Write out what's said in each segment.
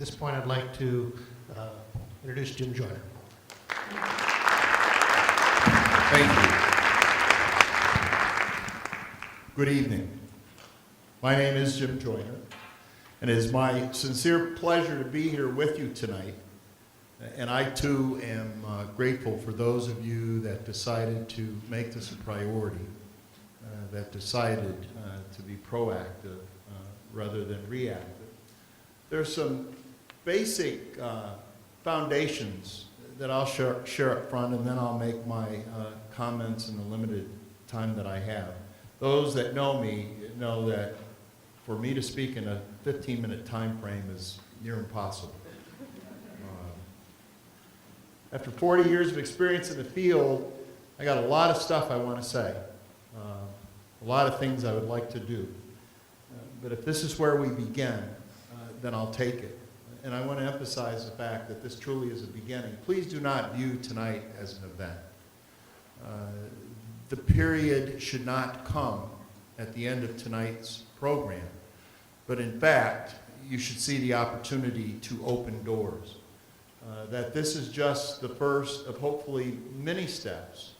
this point, I'd like to introduce JimJoyner. Thank you. Good evening. My name is JimJoyner, and it is my sincere pleasure to be here with you tonight. And I too am grateful for those of you that decided to make this a priority, that decided to be proactive rather than reactive. There's some basic foundations that I'll share up front, and then I'll make my comments in the limited time that I have. Those that know me know that for me to speak in a 15-minute time frame is near impossible. After 40 years of experience in the field, I got a lot of stuff I want to say, a lot of things I would like to do. But if this is where we begin, then I'll take it. And I want to emphasize the fact that this truly is a beginning. Please do not view tonight as an event. The period should not come at the end of tonight's program, but in fact, you should see the opportunity to open doors. That this is just the first of hopefully many steps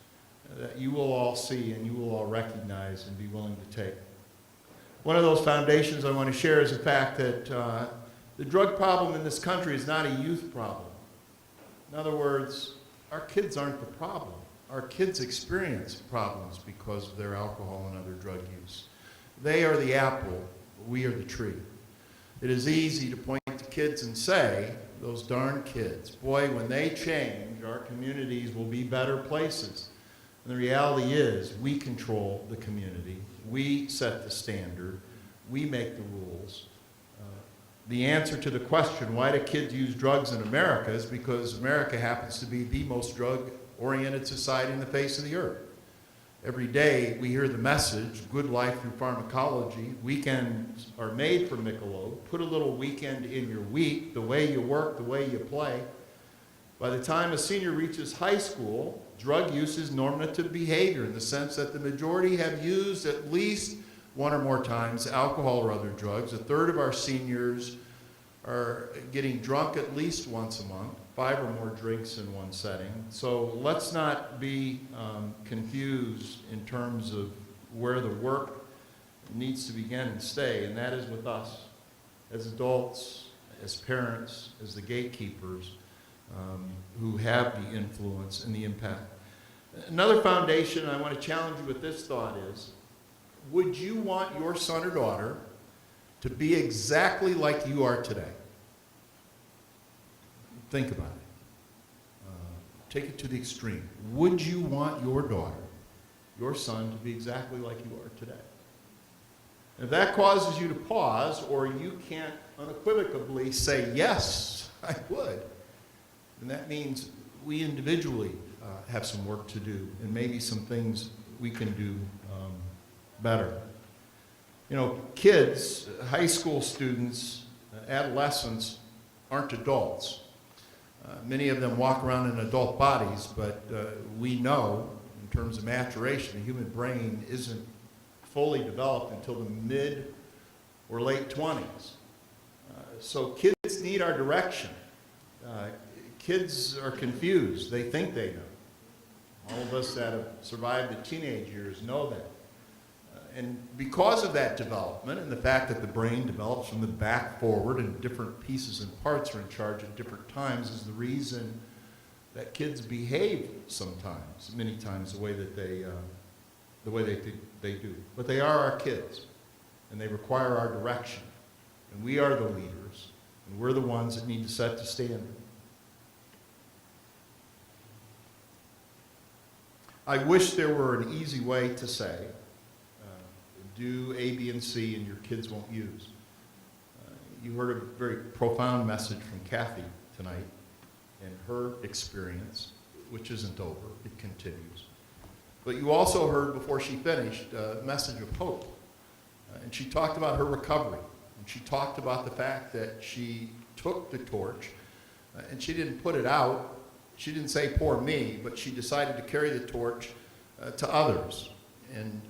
that you will all see and you will all recognize and be willing to take. One of those foundations I want to share is the fact that the drug problem in this country is not a youth problem. In other words, our kids aren't the problem. Our kids experience problems because of their alcohol and other drug use. They are the apple, we are the tree. It is easy to point to kids and say, those darn kids, boy, when they change, our communities will be better places. And the reality is, we control the community. We set the standard. We make the rules. The answer to the question, why do kids use drugs in America, is because America happens to be the most drug-oriented society in the face of the earth. Every day we hear the message, good life through pharmacology. Weekends are made for Michelob. Put a little weekend in your week, the way you work, the way you play. By the time a senior reaches high school, drug use is normative behavior in the sense that the majority have used at least one or more times alcohol or other drugs. A third of our seniors are getting drunk at least once a month, 5 or more drinks in one setting. So let's not be confused in terms of where the work needs to begin and stay, and that is with us as adults, as parents, as the gatekeepers who have the influence and the impact. Another foundation I want to challenge you with this thought is, would you want your son or daughter to be exactly like you are today? Think about it. Take it to the extreme. Would you want your daughter, your son, to be exactly like you are today? If that causes you to pause, or you can't unequivocally say, yes, I would, then that means we individually have some work to do, and maybe some things we can do better. You know, kids, high school students, adolescents aren't adults. Many of them walk around in adult bodies, but we know, in terms of maturation, the human brain isn't fully developed until the mid or late 20s. So kids need our direction. Kids are confused. They think they know. All of us that have survived the teenage years know that. And because of that development and the fact that the brain develops from the back forward and different pieces and parts are in charge at different times is the reason that kids behave sometimes, many times, the way that they do. But they are our kids, and they require our direction. And we are the leaders, and we're the ones that need to set the standard. I wish there were an easy way to say, do A, B, and C, and your kids won't use. You heard a very profound message from Kathy tonight and her experience, which isn't over, it continues. But you also heard, before she finished, a message of hope. And she talked about her recovery. And she talked about the fact that she took the torch, and she didn't put it out. She didn't say, poor me, but she decided to carry the torch to others. And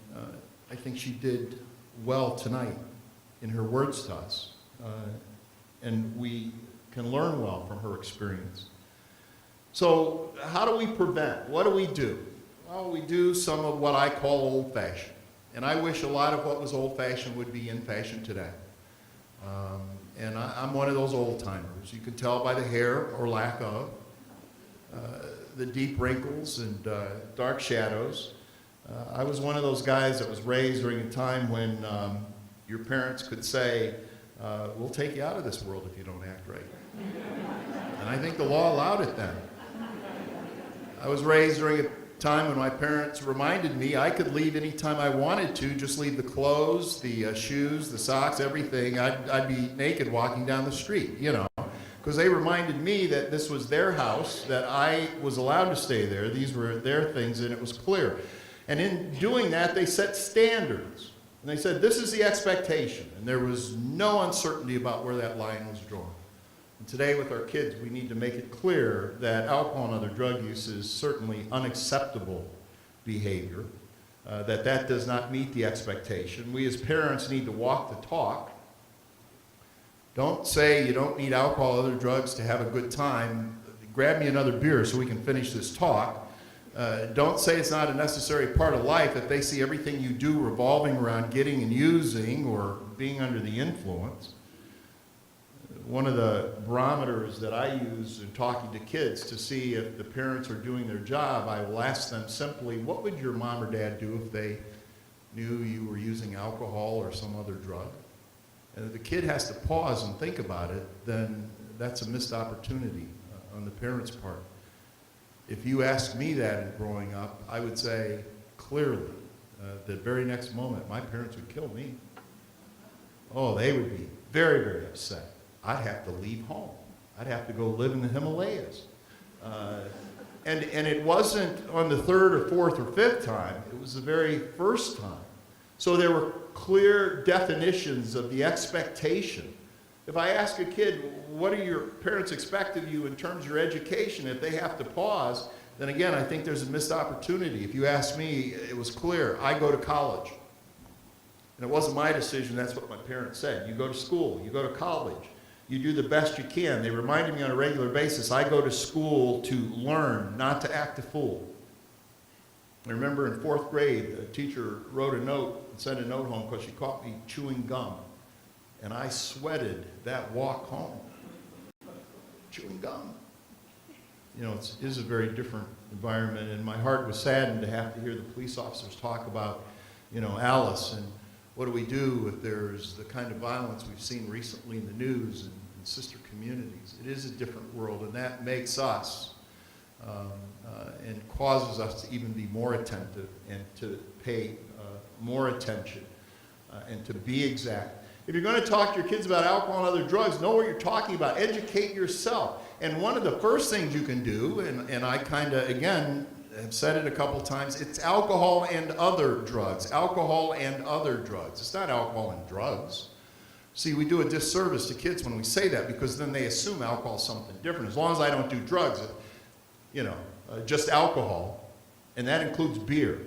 I think she did well tonight in her words to us. And we can learn well from her experience. So how do we prevent? What do we do? Well, we do some of what I call old-fashioned. And I wish a lot of what was old-fashioned would be in fashion today. And I'm one of those old-timers. You can tell by the hair or lack of, the deep wrinkles and dark shadows. I was one of those guys that was raised during a time when your parents could say, we'll take you out of this world if you don't act right. And I think the law allowed it then. I was raised during a time when my parents reminded me I could leave any time I wanted to, just leave the clothes, the shoes, the socks, everything. I'd be naked walking down the street, you know, because they reminded me that this was their house, that I was allowed to stay there. These were their things, and it was clear. And in doing that, they set standards. And they said, this is the expectation. And there was no uncertainty about where that line was drawn. And today with our kids, we need to make it clear that alcohol and other drug use is certainly unacceptable behavior, that does not meet the expectation. We as parents need to walk the talk. Don't say you don't need alcohol or other drugs to have a good time. Grab me another beer so we can finish this talk. Don't say it's not a necessary part of life if they see everything you do revolving around getting and using or being under the influence. One of the barometers that I use in talking to kids to see if the parents are doing their job, I will ask them simply, what would your mom or dad do if they knew you were using alcohol or some other drug? And if the kid has to pause and think about it, then that's a missed opportunity on the parent's part. If you asked me that growing up, I would say clearly, the very next moment, my parents would kill me. Oh, they would be very, very upset. I'd have to leave home. I'd have to go live in the Himalayas. And it wasn't on the third or fourth or fifth time. It was the very first time. So there were clear definitions of the expectation. If I ask a kid, what do your parents expect of you in terms of your education, if they have to pause, then again, I think there's a missed opportunity. If you ask me, it was clear. I go to college. And it wasn't my decision, that's what my parents said. You go to school, you go to college. You do the best you can. They reminded me on a regular basis, I go to school to learn, not to act a fool. I remember in fourth grade, a teacher wrote a note and sent a note home because she caught me chewing gum. And I sweated that walk home. Chewing gum. You know, it is a very different environment, and my heart was saddened to have to hear the police officers talk about, you know, Alice, and what do we do if there's the kind of violence we've seen recently in the news and in sister communities. It is a different world, and that makes us and causes us to even be more attentive and to pay more attention and to be exact. If you're going to talk to your kids about alcohol and other drugs, know what you're talking about. Educate yourself. And one of the first things you can do, and I kind of, again, have said it a couple times, it's alcohol and other drugs. Alcohol and other drugs. It's not alcohol and drugs. See, we do a disservice to kids when we say that because then they assume alcohol is something different. As long as I don't do drugs, you know, just alcohol, and that includes beer.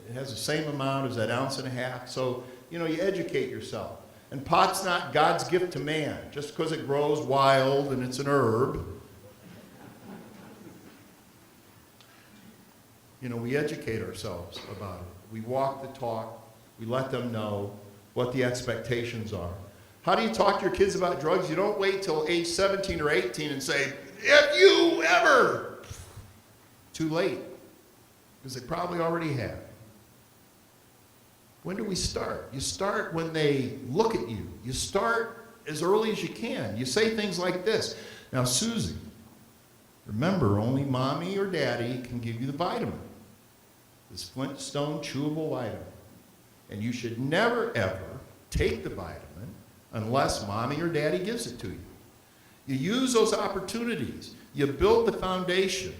It has the same amount as that ounce and a half. So, you know, you educate yourself. And pot's not God's gift to man. Just because it grows wild and it's an herb. You know, we educate ourselves about it. We walk the talk. We let them know what the expectations are. How do you talk to your kids about drugs? You don't wait till age 17 or 18 and say, if you ever. Too late. Because they probably already have. When do we start? You start when they look at you. You start as early as you can. You say things like this. Now, Susie, remember, only mommy or daddy can give you the vitamin. This Flintstone chewable vitamin. And you should never, ever take the vitamin unless mommy or daddy gives it to you. You use those opportunities. You build the foundation.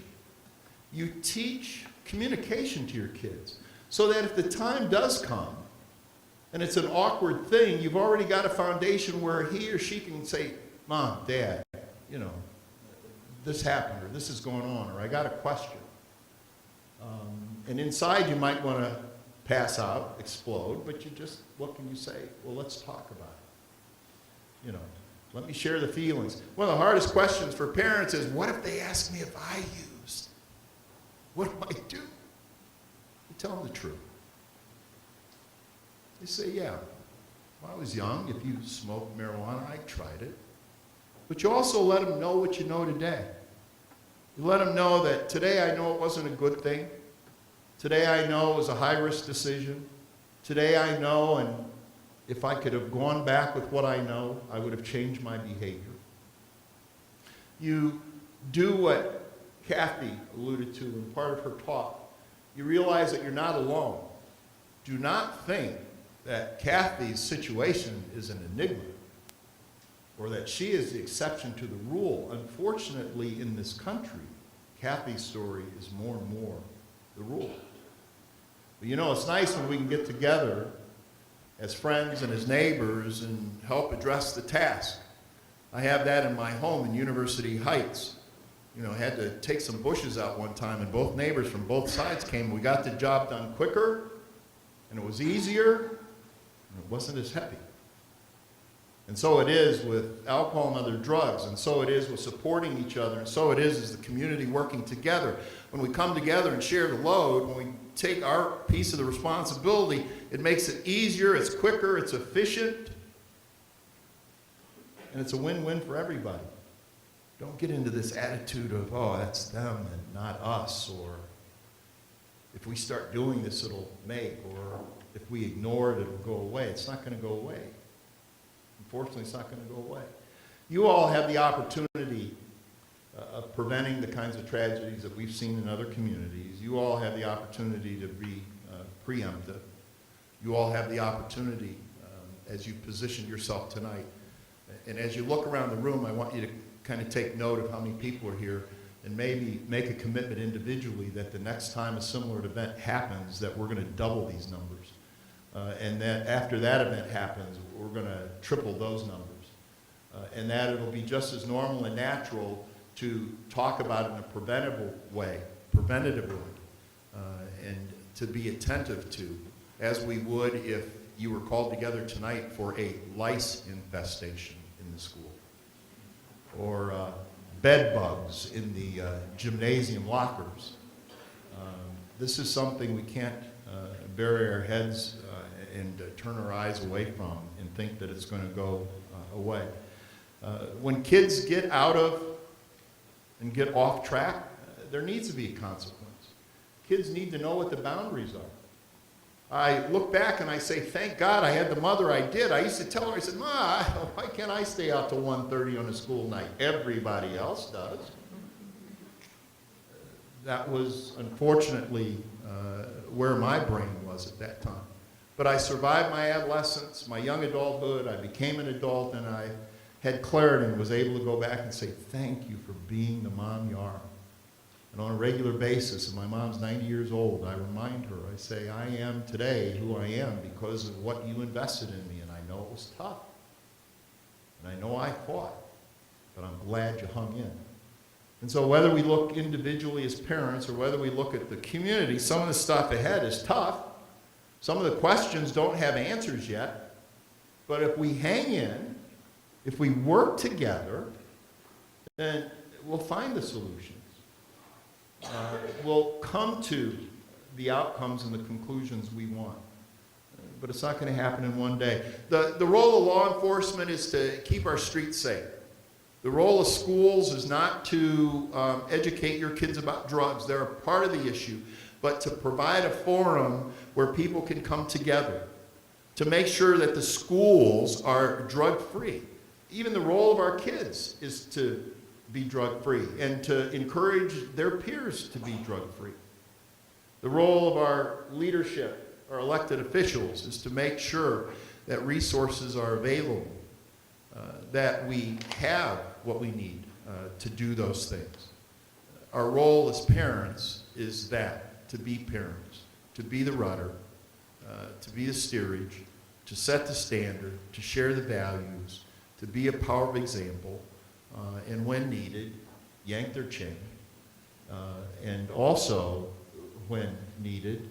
You teach communication to your kids so that if the time does come and it's an awkward thing, you've already got a foundation where he or she can say, Mom, Dad, you know, this happened, or this is going on, or I got a question. And inside you might want to pass out, explode, but you just, what can you say? Well, let's talk about it. You know, Let me share the feelings. One of the hardest questions for parents is, what if they ask me if I used? What do I do? You tell them the truth. They say, yeah, when I was young, if you smoked marijuana, I tried it. But you also let them know what you know today. You let them know that today I know it wasn't a good thing. Today I know it was a high-risk decision. Today I know, and if I could have gone back with what I know, I would have changed my behavior. You do what Kathy alluded to in part of her talk. You realize that you're not alone. Do not think that Kathy's situation is an enigma or that she is the exception to the rule. Unfortunately, in this country, Kathy's story is more and more the rule. But you know, it's nice when we can get together as friends and as neighbors and help address the task. I have that in my home in University Heights. You know, I had to take some bushes out one time, and both neighbors from both sides came. We got the job done quicker, and it was easier, and it wasn't as heavy. And so it is with alcohol and other drugs, and so it is with supporting each other, and so it is as the community working together. When we come together and share the load, when we take our piece of the responsibility, it makes it easier, it's quicker, it's efficient, and it's a win-win for everybody. Don't get into this attitude of, oh, that's them and not us, or if we start doing this, it'll make, or if we ignore it, it'll go away. It's not going to go away. Unfortunately, it's not going to go away. You all have the opportunity of preventing the kinds of tragedies that we've seen in other communities. You all have the opportunity to be preemptive. You all have the opportunity as you position yourself tonight. And as you look around the room, I want you to kind of take note of how many people are here and maybe make a commitment individually that the next time a similar event happens, that we're going to double these numbers. And that after that event happens, we're going to triple those numbers. And that it'll be just as normal and natural to talk about it in a preventative way, and to be attentive to, as we would if you were called together tonight for a lice infestation in the school, or bed bugs in the gymnasium lockers. This is something we can't bury our heads and turn our eyes away from and think that it's going to go away. When kids get out of and get off track, there needs to be a consequence. Kids need to know what the boundaries are. I look back and I say, thank God I had the mother I did. I used to tell her, I said, Ma, why can't I stay out till 1:30 on a school night? Everybody else does. That was unfortunately where my brain was at that time. But I survived my adolescence, my young adulthood. I became an adult, and I had clarity and was able to go back and say, thank you for being the mom you are. And on a regular basis, and my mom's 90 years old, I remind her, I say, I am today who I am because of what you invested in me, and I know it was tough. And I know I fought, but I'm glad you hung in. And so whether we look individually as parents or whether we look at the community, some of the stuff ahead is tough. Some of the questions don't have answers yet. But if we hang in, if we work together, then we'll find the solutions. We'll come to the outcomes and the conclusions we want. But it's not going to happen in one day. The role of law enforcement is to keep our streets safe. The role of schools is not to educate your kids about drugs. They're a part of the issue. But to provide a forum where people can come together, to make sure that the schools are drug-free. Even the role of our kids is to be drug-free and to encourage their peers to be drug-free. The role of our leadership, our elected officials, is to make sure that resources are available, that we have what we need to do those things. Our role as parents is that, to be parents, to be the rudder, to be the steerage, to set the standard, to share the values, to be a powerful example, and when needed, yank their chain, and also, when needed,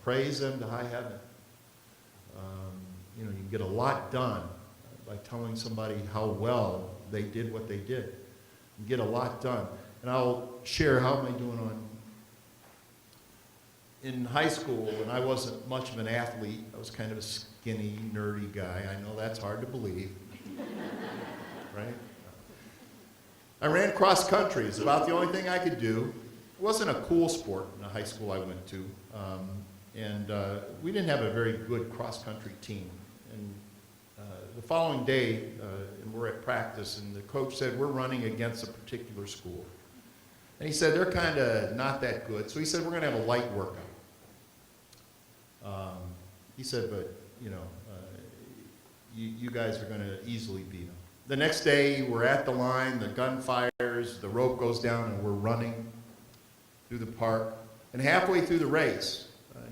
praise them to high heaven. You know, you can get a lot done by telling somebody how well they did what they did and get a lot done. And I'll share, how am I doing on? In high school, when I wasn't much of an athlete, I was kind of a skinny, nerdy guy. I know that's hard to believe, right? I ran cross country. It's about the only thing I could do. It wasn't a cool sport in the high school I went to. We didn't have a very good cross country team. And the following day, and we're at practice, and the coach said, we're running against a particular school. And he said, they're kind of not that good. So he said, we're going to have a light workout. He said, but, you know, you guys are going to easily beat them. The next day, we're at the line, the gun fires, the rope goes down, and we're running through the park. And halfway through the race,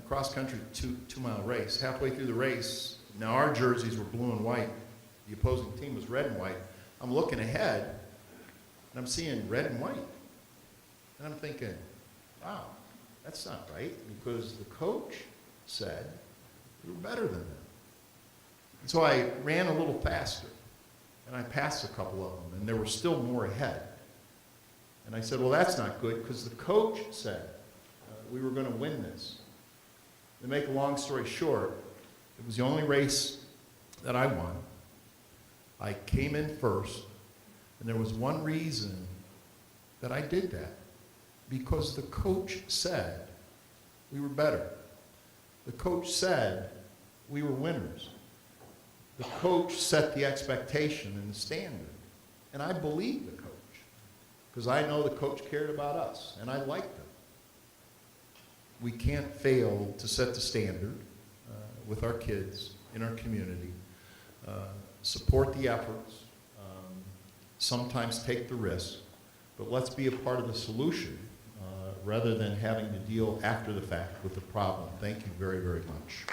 cross-country 2-mile race, halfway through the race, now our jerseys were blue and white. The opposing team was red and white. I'm looking ahead, and I'm seeing red and white. And I'm thinking, wow, that's not right, because the coach said we were better than them. And so I ran a little faster, and I passed a couple of them, and there were still more ahead. And I said, well, that's not good, because the coach said we were going to win this. To make a long story short, it was the only race that I won. I came in first, and there was one reason that I did that. Because the coach said we were better. The coach said we were winners. The coach set the expectation and the standard. And I believed the coach, because I know the coach cared about us, and I liked him. We can't fail to set the standard with our kids in our community, support the efforts, sometimes take the risk, but let's be a part of the solution rather than having to deal after the fact with the problem. Thank you very, very much.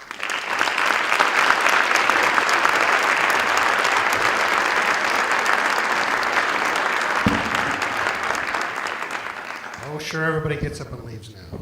Oh, sure, everybody gets up and leaves now.